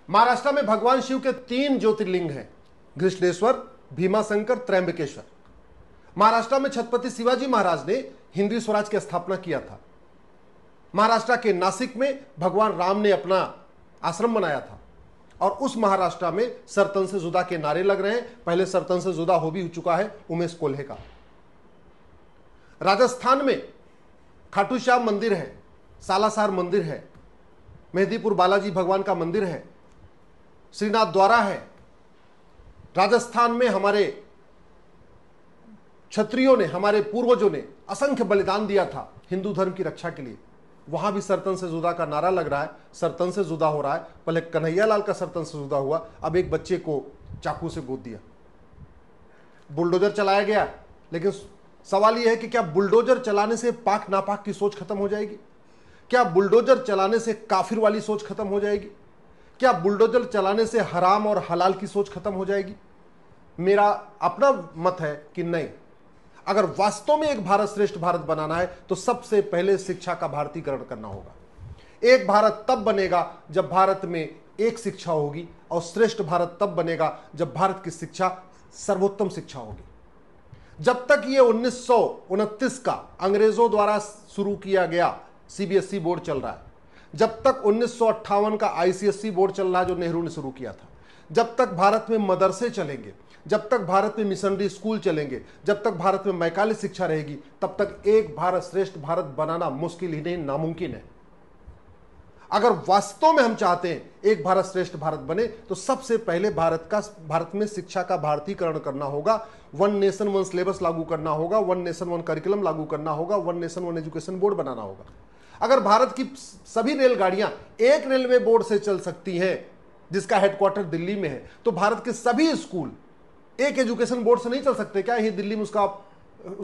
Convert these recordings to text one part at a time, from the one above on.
महाराष्ट्र में भगवान शिव के 3 ज्योतिर्लिंग हैं, घृष्णेश्वर, भीमाशंकर, त्रयंबकेश्वर। महाराष्ट्र में छत्रपति शिवाजी महाराज ने हिंदवी स्वराज की स्थापना किया था। महाराष्ट्र के नासिक में भगवान राम ने अपना आश्रम बनाया था और उस महाराष्ट्र में सरतन से जुदा के नारे लग रहे हैं। पहले सरतन से जुदा हो भी चुका है उमेश कोल्हे का। राजस्थान में खाटू श्याम मंदिर है, सालासर मंदिर है, मेहदीपुर बालाजी भगवान का मंदिर है, श्रीनाथ द्वारा है। राजस्थान में हमारे क्षत्रियों ने, हमारे पूर्वजों ने असंख्य बलिदान दिया था हिंदू धर्म की रक्षा के लिए। वहां भी सरतन से जुदा का नारा लग रहा है, सरतन से जुदा हो रहा है। पहले कन्हैयालाल का सरतन से जुदा हुआ, अब एक बच्चे को चाकू से गोद दिया, बुलडोजर चलाया गया। लेकिन सवाल यह है कि क्या बुलडोजर चलाने से पाक नापाक की सोच खत्म हो जाएगी? क्या बुलडोजर चलाने से काफिर वाली सोच खत्म हो जाएगी? क्या बुलडोजर चलाने से हराम और हलाल की सोच खत्म हो जाएगी? मेरा अपना मत है कि नहीं। अगर वास्तव में एक भारत श्रेष्ठ भारत बनाना है तो सबसे पहले शिक्षा का भारतीकरण करना होगा। एक भारत तब बनेगा जब भारत में एक शिक्षा होगी, और श्रेष्ठ भारत तब बनेगा जब भारत की शिक्षा सर्वोत्तम शिक्षा होगी। जब तक ये 1929 का अंग्रेजों द्वारा शुरू किया गया सीबीएसई बोर्ड चल रहा है, जब तक 1958 का आईसीएसई बोर्ड चल रहा है जो नेहरू ने शुरू किया था, जब तक भारत में मदरसे चलेंगे, जब तक भारत में मिशनरी स्कूल चलेंगे, जब तक भारत में मैकाली शिक्षा रहेगी, तब तक एक भारत श्रेष्ठ भारत बनाना मुश्किल ही नहीं, नामुमकिन है। अगर वास्तव में हम चाहते हैं एक भारत श्रेष्ठ भारत बने तो सबसे पहले भारत में शिक्षा का भारतीकरण करना होगा। 1 नेशन 1 सिलेबस लागू करना होगा, 1 नेशन 1 करिकुलम लागू करना होगा, 1 नेशन 1 एजुकेशन बोर्ड बनाना होगा। अगर भारत की सभी रेलगाड़ियां एक रेलवे बोर्ड से चल सकती हैं जिसका हेडक्वार्टर दिल्ली में है, तो भारत के सभी स्कूल एक एजुकेशन बोर्ड से नहीं चल सकते क्या? ये दिल्ली में उसका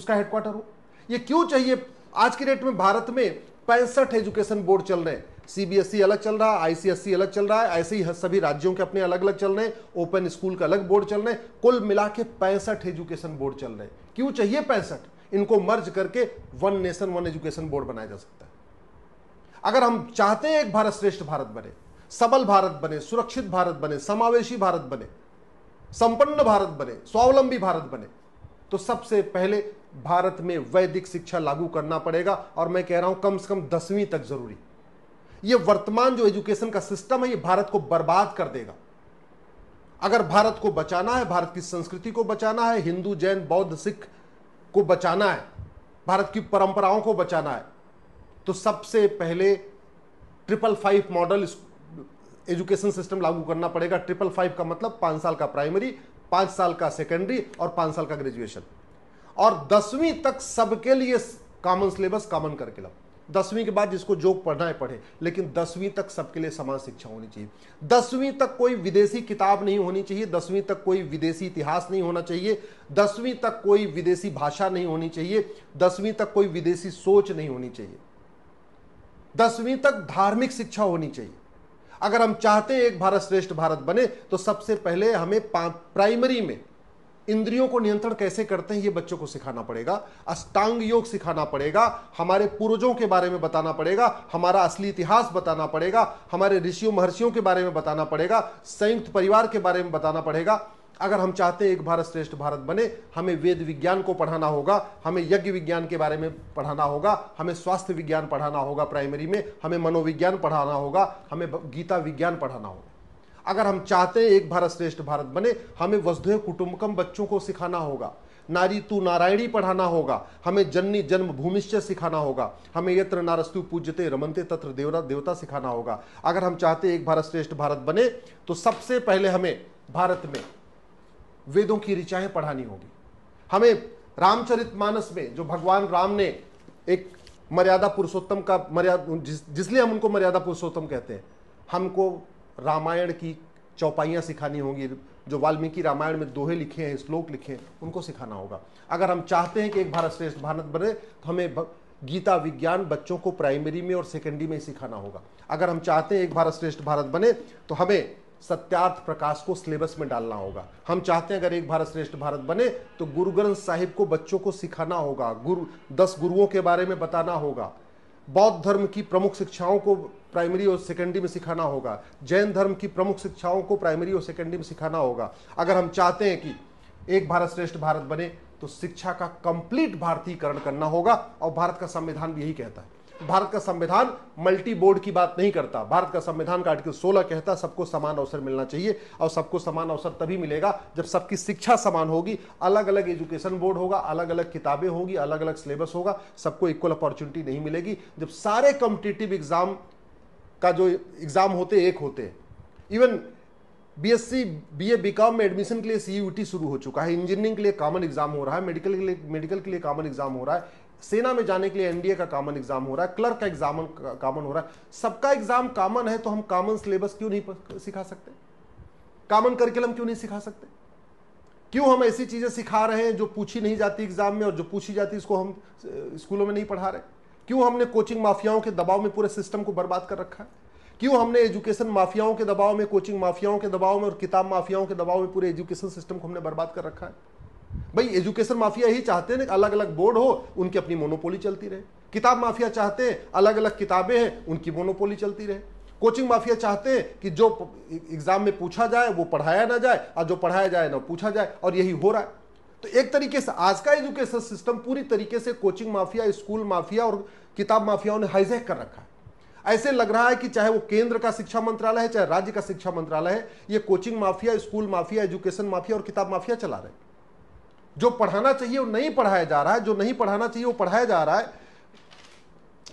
हेडक्वार्टर हो? ये क्यों चाहिए? आज की डेट में भारत में 65 एजुकेशन बोर्ड चल रहे हैं। सीबीएसई अलग चल रहा है, आईसीएसई अलग चल रहा है, ऐसे ही सभी राज्यों के अपने अलग अलग चल रहे हैं, ओपन स्कूल का अलग बोर्ड चल रहे हैं। कुल मिला के 65 एजुकेशन बोर्ड चल रहे हैं। क्यों चाहिए 65? इनको मर्ज करके 1 नेशन 1 एजुकेशन बोर्ड बनाया जा सकता है। अगर हम चाहते हैं एक भारत श्रेष्ठ भारत बने, सबल भारत बने, सुरक्षित भारत बने, समावेशी भारत बने, संपन्न भारत बने, स्वावलंबी भारत बने, तो सबसे पहले भारत में वैदिक शिक्षा लागू करना पड़ेगा। और मैं कह रहा हूं कम से कम 10वीं तक जरूरी। यह वर्तमान जो एजुकेशन का सिस्टम है ये भारत को बर्बाद कर देगा। अगर भारत को बचाना है, भारत की संस्कृति को बचाना है, हिंदू जैन बौद्ध सिख को बचाना है, भारत की परंपराओं को बचाना है, तो सबसे पहले 555 मॉडल एजुकेशन सिस्टम लागू करना पड़ेगा। 555 का मतलब 5 साल का प्राइमरी, 5 साल का सेकेंडरी और 5 साल का ग्रेजुएशन, और 10वीं तक सबके लिए कॉमन सिलेबस, कॉमन करिकुलम। 10वीं के बाद जिसको जो पढ़ना है पढ़े, लेकिन 10वीं तक सबके लिए समान शिक्षा होनी चाहिए। 10वीं तक कोई विदेशी किताब नहीं होनी चाहिए, 10वीं तक कोई विदेशी इतिहास नहीं होना चाहिए, 10वीं तक कोई विदेशी भाषा नहीं होनी चाहिए, 10वीं तक कोई विदेशी सोच नहीं होनी चाहिए, 10वीं तक धार्मिक शिक्षा होनी चाहिए। अगर हम चाहते हैं एक भारत श्रेष्ठ भारत बने तो सबसे पहले हमें प्राइमरी में इंद्रियों को नियंत्रण कैसे करते हैं ये बच्चों को सिखाना पड़ेगा, अष्टांग योग सिखाना पड़ेगा, हमारे पूर्वजों के बारे में बताना पड़ेगा, हमारा असली इतिहास बताना पड़ेगा, हमारे ऋषियों महर्षियों के बारे में बताना पड़ेगा, संयुक्त परिवार के बारे में बताना पड़ेगा। अगर हम चाहते हैं एक भारत श्रेष्ठ भारत बने, हमें वेद विज्ञान को पढ़ाना होगा, हमें यज्ञ विज्ञान के बारे में पढ़ाना होगा, हमें स्वास्थ्य विज्ञान पढ़ाना होगा प्राइमरी में, हमें मनोविज्ञान पढ़ाना होगा, हमें गीता विज्ञान पढ़ाना होगा। अगर हम चाहते हैं एक भारत श्रेष्ठ भारत बने, हमें वसुधैव कुटुंबकम बच्चों को सिखाना होगा, नारी तू नारायणी पढ़ाना होगा, हमें जननी जन्म भूमिश्च सिखाना होगा, हमें यत्र नारस्तु पूज्यते रमन्ते तत्र देवता सिखाना होगा। अगर हम चाहते हैं एक भारत श्रेष्ठ भारत बने तो सबसे पहले हमें भारत में वेदों की ऋचाएं पढ़ानी होगी। हमें रामचरितमानस में जो भगवान राम ने एक मर्यादा पुरुषोत्तम का जिसलिए हम उनको मर्यादा पुरुषोत्तम कहते हैं, हमको रामायण की चौपाइयाँ सिखानी होंगी। जो वाल्मीकि रामायण में दोहे लिखे हैं, श्लोक लिखे हैं, उनको सिखाना होगा। अगर हम चाहते हैं कि एक भारत श्रेष्ठ भारत बने तो हमें गीता विज्ञान बच्चों को प्राइमरी में और सेकेंडरी में ही सिखाना होगा। अगर हम चाहते हैं एक भारत श्रेष्ठ भारत बने तो हमें सत्यार्थ प्रकाश को सिलेबस में डालना होगा। हम चाहते हैं अगर एक भारत श्रेष्ठ भारत बने तो गुरु ग्रंथ साहिब को बच्चों को सिखाना होगा, 10 गुरुओं के बारे में बताना होगा, बौद्ध धर्म की प्रमुख शिक्षाओं को प्राइमरी और सेकेंडरी में सिखाना होगा, जैन धर्म की प्रमुख शिक्षाओं को प्राइमरी और सेकेंडरी में सिखाना होगा। अगर हम चाहते हैं कि एक भारत श्रेष्ठ भारत बने तो शिक्षा का कंप्लीट भारतीयकरण करना होगा, और भारत का संविधान भी यही कहता है। भारत का संविधान मल्टी बोर्ड की बात नहीं करता। भारत का संविधान का आर्टिकल 16 कहता है सबको समान अवसर मिलना चाहिए, और सबको समान अवसर तभी मिलेगा जब सबकी शिक्षा समान होगी। अलग अलग एजुकेशन बोर्ड होगा, अलग अलग किताबें होगी, अलग अलग सिलेबस होगा, सबको इक्वल अपॉर्चुनिटी नहीं मिलेगी। जब सारे कॉम्पिटिटिव एग्जाम का जो एग्जाम होते एक होते हैं, इवन बीएससी बीए बीकॉम में एडमिशन के लिए सीयूईटी शुरू हो चुका है, इंजीनियरिंग के लिए कॉमन एग्जाम हो रहा है, मेडिकल के लिए कॉमन एग्जाम हो रहा है, सेना में जाने के लिए एनडीए का कॉमन एग्जाम हो रहा है, क्लर्क का एग्जाम कॉमन हो रहा है। सबका एग्जाम कॉमन है, तो हम कॉमन सिलेबस क्यों नहीं सिखा सकते? कॉमन करिकुलम क्यों नहीं सिखा सकते? क्यों हम ऐसी चीजें सिखा रहे हैं जो पूछी नहीं जाती एग्जाम में, और जो पूछी जाती इसको हम स्कूलों में नहीं पढ़ा रहे? क्यों हमने कोचिंग माफियाओं के दबाव में पूरे सिस्टम को बर्बाद कर रखा है? क्यों हमने एजुकेशन माफियाओं के दबाव में, कोचिंग माफियाओं के दबाव में और किताब माफियाओं के दबाव में पूरे एजुकेशन सिस्टम को हमने बर्बाद कर रखा है? भाई एजुकेशन माफिया यही चाहते हैं कि अलग अलग बोर्ड हो, उनकी अपनी मोनोपोली चलती रहे। किताब माफिया चाहते हैं अलग अलग किताबें हैं, उनकी मोनोपोली चलती रहे। कोचिंग माफिया चाहते हैं कि जो एग्जाम में पूछा जाए वो पढ़ाया ना जाए, और जो पढ़ाया जाए ना पूछा जाए, और यही हो रहा है। तो एक तरीके से आज का एजुकेशन सिस्टम पूरी तरीके से कोचिंग माफिया, स्कूल माफिया और किताब माफियाओं ने हाईजैक कर रखा है। ऐसे लग रहा है कि चाहे वो केंद्र का शिक्षा मंत्रालय है, चाहे राज्य का शिक्षा मंत्रालय है, ये coaching mafia, school mafia, education mafia और किताब माफिया चला रहे हैं। जो पढ़ाना चाहिए वो नहीं पढ़ाया जा रहा है, जो नहीं पढ़ाना चाहिए वो पढ़ाया जा रहा है।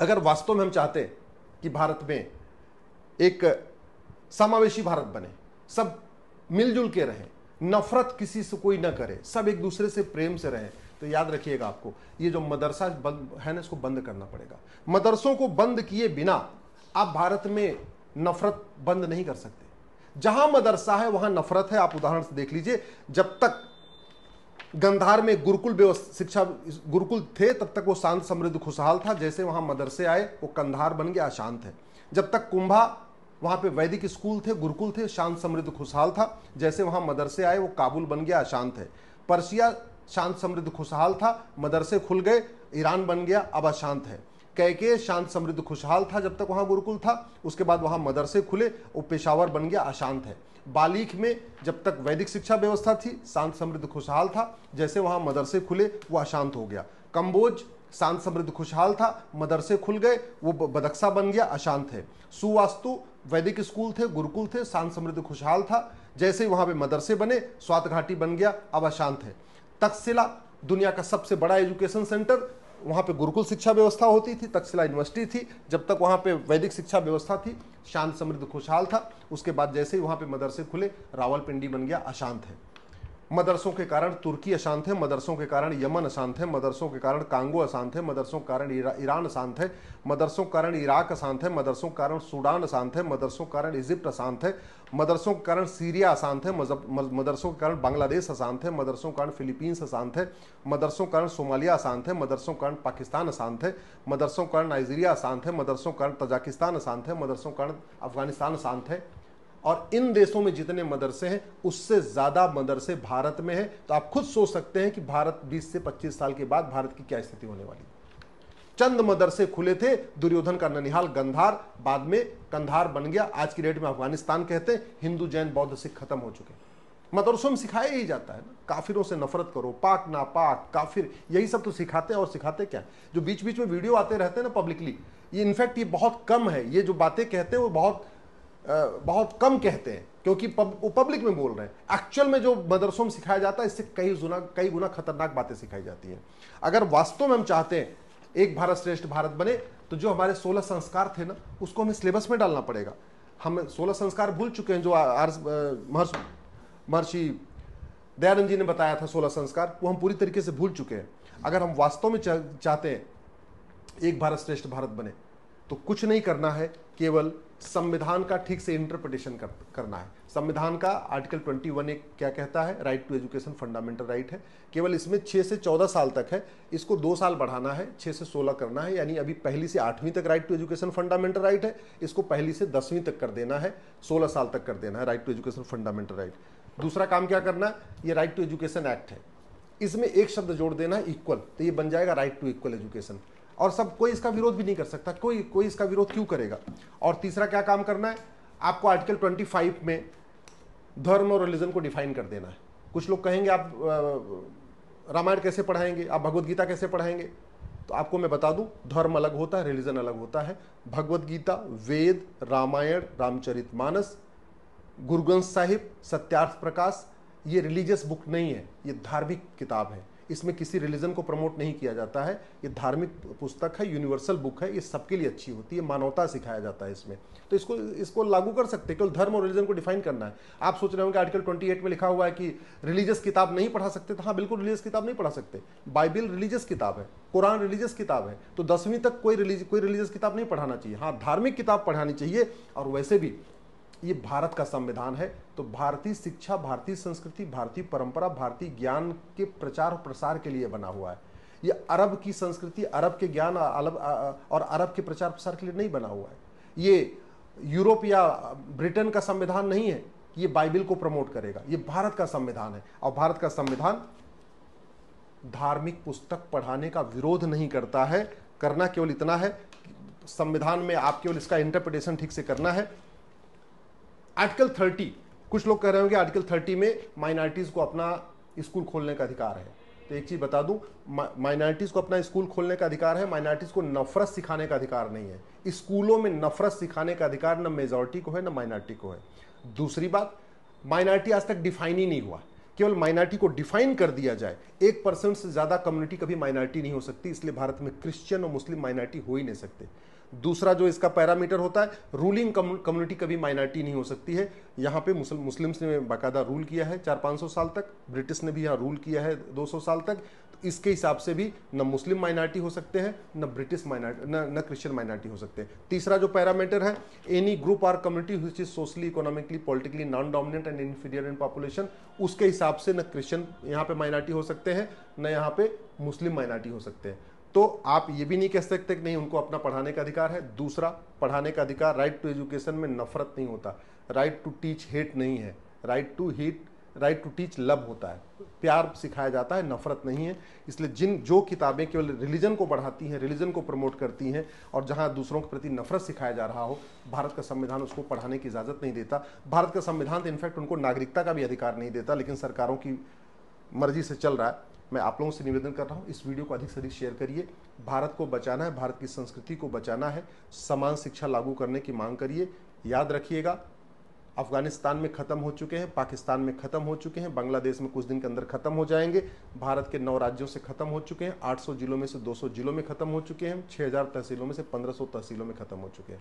अगर वास्तव में हम चाहते हैं कि भारत में एक समावेशी भारत बने, सब मिलजुल के रहें, नफरत किसी से कोई ना करे, सब एक दूसरे से प्रेम से रहें, तो याद रखिएगा आपको ये जो मदरसा बंद है ना, इसको बंद करना पड़ेगा। मदरसों को बंद किए बिना आप भारत में नफरत बंद नहीं कर सकते। जहां मदरसा है वहां नफरत है। आप उदाहरण से देख लीजिए, जब तक गंधार में गुरुकुल शिक्षा गुरुकुल थे तब तक वो शांत समृद्ध खुशहाल था। जैसे वहां मदरसे आए वो कंधार बन गया, अशांत है। जब तक कुंभा वहां पे वैदिक स्कूल थे, गुरुकुल थे, शांत समृद्ध खुशहाल था। जैसे वहां मदरसे आए वो काबुल बन गया, अशांत है। पर्शिया शांत समृद्ध खुशहाल था, मदरसे खुल गए, ईरान बन गया, अब अशांत है। कैके शांत समृद्ध खुशहाल था जब तक वहां गुरुकुल था, उसके बाद वहां मदरसे खुले, वो पेशावर बन गया, अशांत है। बालीख में जब तक वैदिक शिक्षा व्यवस्था थी शांत समृद्ध खुशहाल था, जैसे वहां मदरसे खुले वो अशांत हो गया। कंबोज शांत समृद्ध खुशहाल था, मदरसे खुल गए, वो बदक्सा बन गया, अशांत है। सुवास्तु वैदिक स्कूल थे, गुरुकुल थे, शांत समृद्ध खुशहाल था, जैसे वहां पे मदरसे बने स्वात घाटी बन गया, अब अशांत है। तक्षशिला दुनिया का सबसे बड़ा एजुकेशन सेंटर, वहां पे गुरुकुल शिक्षा व्यवस्था होती थी, तक्षशिला यूनिवर्सिटी थी, जब तक वहां पे वैदिक शिक्षा व्यवस्था थी शांत समृद्ध खुशहाल था। उसके बाद जैसे ही वहां पे मदरसे खुले रावलपिंडी बन गया, अशांत है। मदरसों के कारण तुर्की अशांत है, मदरसों के कारण यमन अशांत है, मदरसों के कारण कांगो अशांत है, मदरसों के कारण ईरान अशांत है, मदरसों के कारण इराक अशांत है, मदरसों के कारण सूडान अशांत है, मदरसों के कारण इजिप्ट अशांत है, मदरसों के कारण सीरिया अशांत है, मदरसों के कारण बांग्लादेश अशांत है, मदरसों के कारण फिलीपींस अशांत है, मदरसों के कारण सोमालिया अशांत है, मदरसों के कारण पाकिस्तान अशांत है, मदरसों के कारण नाइजीरिया अशांत है, मदरसों के कारण तजाकिस्तान अशांत है, मदरसों के कारण अफगानिस्तान अशांत है। और इन देशों में जितने मदरसे हैं उससे ज्यादा मदरसे भारत में हैं। तो आप खुद सोच सकते हैं कि भारत 20 से 25 साल के बाद भारत की क्या स्थिति होने वाली है। चंद मदरसे खुले थे, दुर्योधन का ननिहाल गंधार, बाद में कंधार बन गया, आज की डेट में अफगानिस्तान कहते हैं। हिंदू जैन बौद्ध सिख खत्म हो चुके। मदरसों में सिखाया ही जाता है ना, काफिरों से नफरत करो, पाक ना पाक काफिर, यही सब तो सिखाते हैं। और सिखाते क्या, जो बीच बीच में वीडियो आते रहते हैं ना पब्लिकली, ये इनफैक्ट ये बहुत कम है। ये जो बातें कहते हैं वो बहुत कम कहते हैं, क्योंकि वो पब्लिक में बोल रहे हैं। एक्चुअल में जो मदरसों में सिखाया जाता है इससे कई गुना खतरनाक बातें सिखाई जाती हैं। अगर वास्तव में हम चाहते हैं एक भारत श्रेष्ठ भारत बने, तो जो हमारे 16 संस्कार थे ना उसको हमें सिलेबस में डालना पड़ेगा। हम 16 संस्कार भूल चुके हैं, जो महर्षि दयानंद जी ने बताया था 16 संस्कार, वो हम पूरी तरीके से भूल चुके हैं। अगर हम वास्तव में चाहते हैं एक भारत श्रेष्ठ भारत बने, तो कुछ नहीं करना है, केवल संविधान का ठीक से इंटरप्रिटेशन करना है। संविधान का आर्टिकल 21 एक क्या कहता है, right to education fundamental right है। केवल इसमें 6 से 14 साल तक है, इसको 2 साल बढ़ाना है, 6 से 16 करना है। यानी अभी पहली से 8वीं तक right to education fundamental right है, इसको पहली से 10वीं तक कर देना है, 16 साल तक कर देना है right to education fundamental right. दूसरा काम क्या करना है, ये राइट टू एजुकेशन एक्ट है, इसमें एक शब्द जोड़ देना है, इक्वल, तो ये बन जाएगा राइट टू इक्वल एजुकेशन। और सब कोई इसका विरोध भी नहीं कर सकता, कोई कोई इसका विरोध क्यों करेगा। और तीसरा क्या काम करना है, आपको आर्टिकल 25 में धर्म और रिलीजन को डिफाइन कर देना है। कुछ लोग कहेंगे आप रामायण कैसे पढ़ाएंगे, आप भगवत गीता कैसे पढ़ाएंगे, तो आपको मैं बता दूं, धर्म अलग होता है, रिलीजन अलग होता है। भगवत गीता, वेद, रामायण, रामचरितमानस, गुरु ग्रंथ साहिब, सत्यार्थ प्रकाश, ये रिलीजियस बुक नहीं है, ये धार्मिक किताब है। इसमें किसी रिलीजन को प्रमोट नहीं किया जाता है, ये धार्मिक पुस्तक है, यूनिवर्सल बुक है, ये सबके लिए अच्छी होती है, मानवता सिखाया जाता है इसमें। तो इसको लागू कर सकते हैं, केवल धर्म और रिलीजन को डिफाइन करना है। आप सोच रहे हो कि आर्टिकल 28 में लिखा हुआ है कि रिलीजियस किताब नहीं पढ़ा सकते, तो हाँ बिल्कुल रिलीजियस किताब नहीं पढ़ा सकते। बाइबल रिलीजियस किताब है, कुरान रिलीजियस किताब है, तो 10वीं तक कोई रिलीजियस किताब नहीं पढ़ाना चाहिए। हाँ, धार्मिक किताब पढ़ानी चाहिए। और वैसे भी ये भारत का संविधान है, तो भारतीय शिक्षा, भारतीय संस्कृति, भारतीय परंपरा, भारतीय ज्ञान के प्रचार और प्रसार के लिए बना हुआ है। ये अरब की संस्कृति, अरब के ज्ञान और अरब के प्रचार प्रसार के लिए नहीं बना हुआ है। ये यूरोप या ब्रिटेन का संविधान नहीं है कि ये बाइबल को प्रमोट करेगा, ये भारत का संविधान है। और भारत का संविधान धार्मिक पुस्तक पढ़ाने का विरोध नहीं करता है। करना केवल इतना है, संविधान में आप केवल इसका इंटरप्रिटेशन ठीक से करना है। आर्टिकल 30, कुछ लोग कह रहे होंगे आर्टिकल 30 में माइनॉरिटीज को अपना स्कूल खोलने का अधिकार है। तो एक चीज बता दूं, माइनॉरिटीज को अपना स्कूल खोलने का अधिकार है, माइनॉरिटीज को नफरत सिखाने का अधिकार नहीं है। स्कूलों में नफरत सिखाने का अधिकार न मेजॉरिटी को है न माइनॉरिटी को है। दूसरी बात, माइनॉरिटी आज तक डिफाइन ही नहीं हुआ, केवल माइनॉरिटी को डिफाइन कर दिया जाए। 1% से ज्यादा कम्युनिटी कभी माइनॉरिटी नहीं हो सकती, इसलिए भारत में क्रिश्चियन और मुस्लिम माइनॉरिटी हो ही नहीं सकते। दूसरा जो इसका पैरामीटर होता है, रूलिंग कम्युनिटी कभी माइनॉरिटी नहीं हो सकती है। यहाँ पे मुस्लिम्स ने बाकायदा रूल किया है 400-500 साल तक, ब्रिटिश ने भी यहाँ रूल किया है 200 साल तक। तो इसके हिसाब से भी न मुस्लिम माइनॉरिटी हो सकते हैं, न ब्रिटिश माइनॉरिटी, न क्रिश्चियन माइनॉरिटी हो सकते हैं। तीसरा जो पैरामीटर है, एनी ग्रुप और community which is socially, economically, politically non dominant and inferior in population, उसके हिसाब से न क्रिश्चियन यहाँ पे माइनॉरिटी हो सकते हैं, न यहाँ पे मुस्लिम माइनॉरिटी हो सकते हैं। तो आप ये भी नहीं कह सकते कि नहीं उनको अपना पढ़ाने का अधिकार है। दूसरा, पढ़ाने का अधिकार, राइट टू एजुकेशन में नफरत नहीं होता, राइट टू टीच हेट नहीं है, राइट टू टीच लव होता है, प्यार सिखाया जाता है, नफरत नहीं है। इसलिए जो किताबें केवल रिलीजन को बढ़ाती हैं, रिलीजन को प्रमोट करती हैं और जहां दूसरों के प्रति नफरत सिखाया जा रहा हो, भारत का संविधान उसको पढ़ाने की इजाजत नहीं देता। भारत का संविधान तो इनफैक्ट उनको नागरिकता का भी अधिकार नहीं देता, लेकिन सरकारों की मर्जी से चल रहा है। मैं आप लोगों से निवेदन कर रहा हूं, इस वीडियो को अधिक से अधिक शेयर करिए। भारत को बचाना है, भारत की संस्कृति को बचाना है, समान शिक्षा लागू करने की मांग करिए। याद रखिएगा, अफगानिस्तान में खत्म हो चुके हैं, पाकिस्तान में खत्म हो चुके हैं, बांग्लादेश में कुछ दिन के अंदर खत्म हो जाएंगे। भारत के 9 राज्यों से खत्म हो चुके हैं, 800 जिलों में से 200 जिलों में खत्म हो चुके हैं, 6000 तहसीलों में से 1500 तहसीलों में खत्म हो चुके हैं।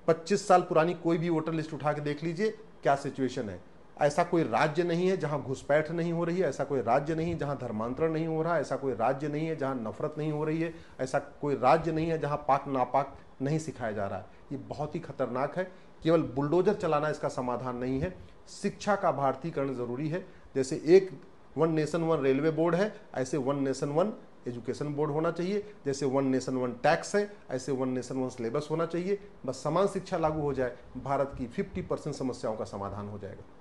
25 साल पुरानी कोई भी वोटर लिस्ट उठा के देख लीजिए क्या सिचुएशन है। ऐसा कोई राज्य नहीं है जहां घुसपैठ नहीं हो रही है, ऐसा कोई राज्य नहीं है जहां धर्मांतरण नहीं हो रहा है, ऐसा कोई राज्य नहीं है जहां नफरत नहीं हो रही है, ऐसा कोई राज्य नहीं है जहां पाक नापाक नहीं सिखाया जा रहा है। ये बहुत ही खतरनाक है। केवल बुलडोजर चलाना इसका समाधान नहीं है। शिक्षा का भारतीकरण जरूरी है। जैसे एक one nation one railway board है, ऐसे one nation one education board होना चाहिए। जैसे वन नेशन वन टैक्स है, ऐसे वन नेशन वन सिलेबस होना चाहिए। बस समान शिक्षा लागू हो जाए, भारत की 50% समस्याओं का समाधान हो जाएगा।